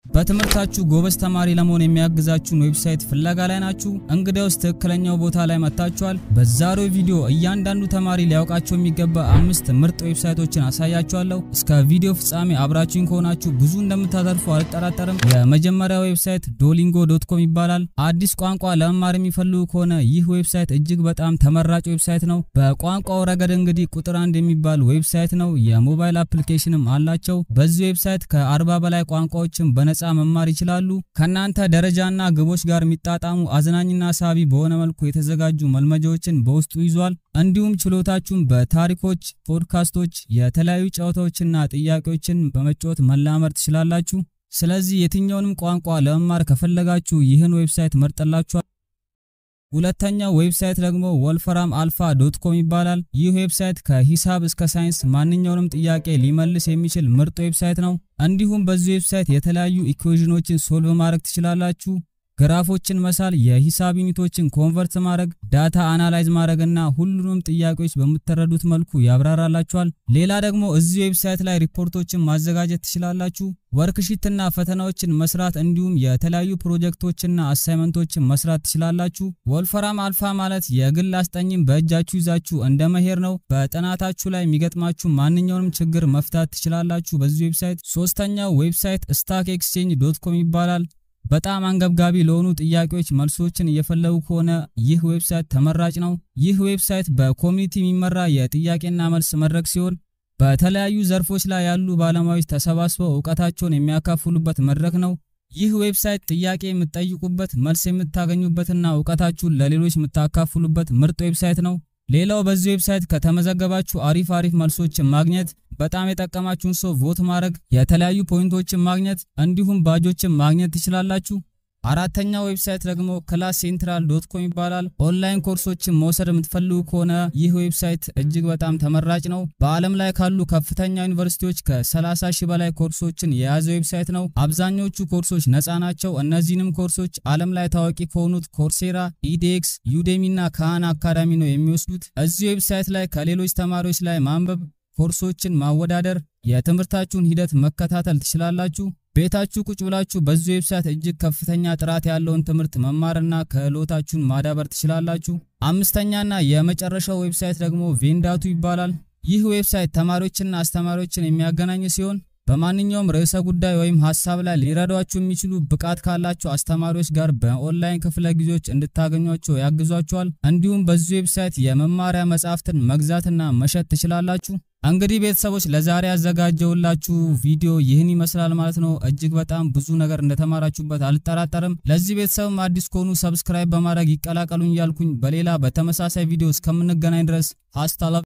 በትምህርታችሁ ጎበዝ ተማሪ ለመሆን የሚያግዛችሁን ዌብሳይት ፍለጋ ላይ ናችሁ? እንግዲያውስ ትክክለኛው ቦታ ላይ መጣችኋል። በዛሬው ቪዲዮ እያንዳንዱ ተማሪ ሊያውቃቸው የሚገባ 5 ምርጥ ዌብሳይቶችን አሳያችኋለሁ። እስከ ቪዲዮ ፍጻሜ አብራችሁን ከሆናችሁ ብዙ እንደምታተርፉ አልጠራጠርም። የመጀመሪያው ዌብሳይት duolingo.com ይባላል። አዲስ ቋንቋ ለመማር የሚፈልጉ ከሆነ ይህ ዌብሳይት እጅግ በጣም ተመራጭ ዌብሳይት ነው። በቋንቋው ረገድ እንግዲህ ቁጥር 1 የሚባል ዌብሳይት ነው። የሞባይል አፕሊኬሽንም አላቸው። በዚህ ዌብሳይት ከ40 በላይ ቋንቋዎችን በነፃ መማር ይችላሉ። ከናንተ ደረጃና ግቦች ጋር የሚጣጣሙ አዝናኝና ሳቢ በሆነ መልኩ የተዘጋጁ መልመጃዎችን በውስጡ ይዟል። እንዲሁም ችሎታችሁን በታሪኮች፣ ፖድካስቶች፣ የተለያዩ ጨዋታዎችና ጥያቄዎችን በመጫወት መላመድ ትችላላችሁ። ስለዚህ የትኛውንም ቋንቋ ለመማር ከፈለጋችሁ ይህን ዌብሳይት መርጠላችኋል። ሁለተኛው ዌብሳይት ደግሞ wolframalpha.com ይባላል። ይህ ዌብሳይት ከሂሳብ እስከ ሳይንስ ማንኛውንም ጥያቄ ሊመልስ የሚችል ምርጥ ዌብሳይት ነው። እንዲሁም በዚህ ዌብሳይት የተለያዩ ኢኩዌሽኖችን ሶልቭ ማድረግ ትችላላችሁ። ግራፎችን መሳል፣ የሂሳብ ዩኒቶችን ኮንቨርት ማድረግ፣ ዳታ አናላይዝ ማድረግና ሁሉንም ጥያቄዎች በመተረዱት መልኩ ያብራራላችኋል። ሌላ ደግሞ እዚህ ዌብሳይት ላይ ሪፖርቶችን ማዘጋጀት ትችላላችሁ። ወርክሺትና ፈተናዎችን መስራት እንዲሁም የተለያዩ ፕሮጀክቶችና አሳይመንቶችን መስራት ትችላላችሁ። wolframalpha ማለት የግል አስጠኝን በእጃችሁ ይዛችሁ እንደመሄድ ነው። በጥናታችሁ ላይ የሚገጥማችሁ ማንኛውንም ችግር መፍታት ትችላላችሁ በዚህ ዌብሳይት። ሶስተኛው ዌብሳይት stackexchange.com ይባላል። በጣም አንገብጋቢ ለሆኑ ጥያቄዎች መልሶችን እየፈለጉ ከሆነ ይህ ዌብሳይት ተመራጭ ነው። ይህ ዌብሳይት በኮሚኒቲ የሚመራ የጥያቄና መልስ መድረክ ሲሆን በተለያዩ ዘርፎች ላይ ያሉ ባለሙያዎች ተሰባስበው ዕውቀታቸውን የሚያካፍሉበት መድረክ ነው። ይህ ዌብሳይት ጥያቄ የምትጠይቁበት፣ መልስ የምታገኙበትና ዕውቀታችሁን ለሌሎች የምታካፍሉበት ምርጥ ዌብሳይት ነው። ሌላው በዚህ ዌብሳይት ከተመዘገባችሁ አሪፍ መልሶችን ማግኘት፣ በጣም የጠቀማችሁን ሰው ቮት ማድረግ፣ የተለያዩ ፖይንቶችን ማግኘት እንዲሁም ባጆችን ማግኘት ትችላላችሁ። አራተኛው ዌብሳይት ደግሞ classcentral.com ይባላል። ኦንላይን ኮርሶችን መውሰድ የምትፈልጉ ከሆነ ይህ ዌብሳይት እጅግ በጣም ተመራጭ ነው። በዓለም ላይ ካሉ ከፍተኛ ዩኒቨርሲቲዎች ከ30,000 በላይ ኮርሶችን የያዘ ዌብሳይት ነው። አብዛኞቹ ኮርሶች ነፃ ናቸው። እነዚህንም ኮርሶች ዓለም ላይ ታዋቂ ከሆኑት ኮርሴራ፣ edX፣ Udemy እና Khan አካዳሚ ነው የሚወስዱት። እዚህ ዌብሳይት ላይ ከሌሎች ተማሪዎች ላይ ማንበብ፣ ኮርሶችን ማወዳደር፣ የትምህርታችሁን ሂደት መከታተል ትችላላችሁ። ቤታችሁ ቁጭ ብላችሁ በዚህ ዌብሳይት እጅግ ከፍተኛ ጥራት ያለውን ትምህርት መማርና ክህሎታችሁን ማዳበር ትችላላችሁ። አምስተኛና የመጨረሻው ዌብሳይት ደግሞ ቬንዳቱ ይባላል። ይህ ዌብሳይት ተማሪዎችና አስተማሪዎችን የሚያገናኝ ሲሆን በማንኛውም ርዕሰ ጉዳይ ወይም ሐሳብ ላይ ሊረዷችሁ የሚችሉ ብቃት ካላችሁ አስተማሪዎች ጋር በኦንላይን ክፍለ ጊዜዎች እንድታገኟቸው ያግዟችኋል። እንዲሁም በዚህ ዌብሳይት የመማሪያ መጻሕፍትን መግዛትና መሸጥ ትችላላችሁ። እንግዲህ ቤተሰቦች ለዛሬ ያዘጋጀውላችሁ ቪዲዮ ይህን ይመስላል ማለት ነው። እጅግ በጣም ብዙ ነገር እንደተማራችሁበት አልጠራጠርም። ለዚህ ቤተሰብም አዲስ ከሆኑ ሰብስክራይብ በማድረግ ይቀላቀሉኝ እያልኩኝ በሌላ በተመሳሳይ ቪዲዮ እስከምንገናኝ ድረስ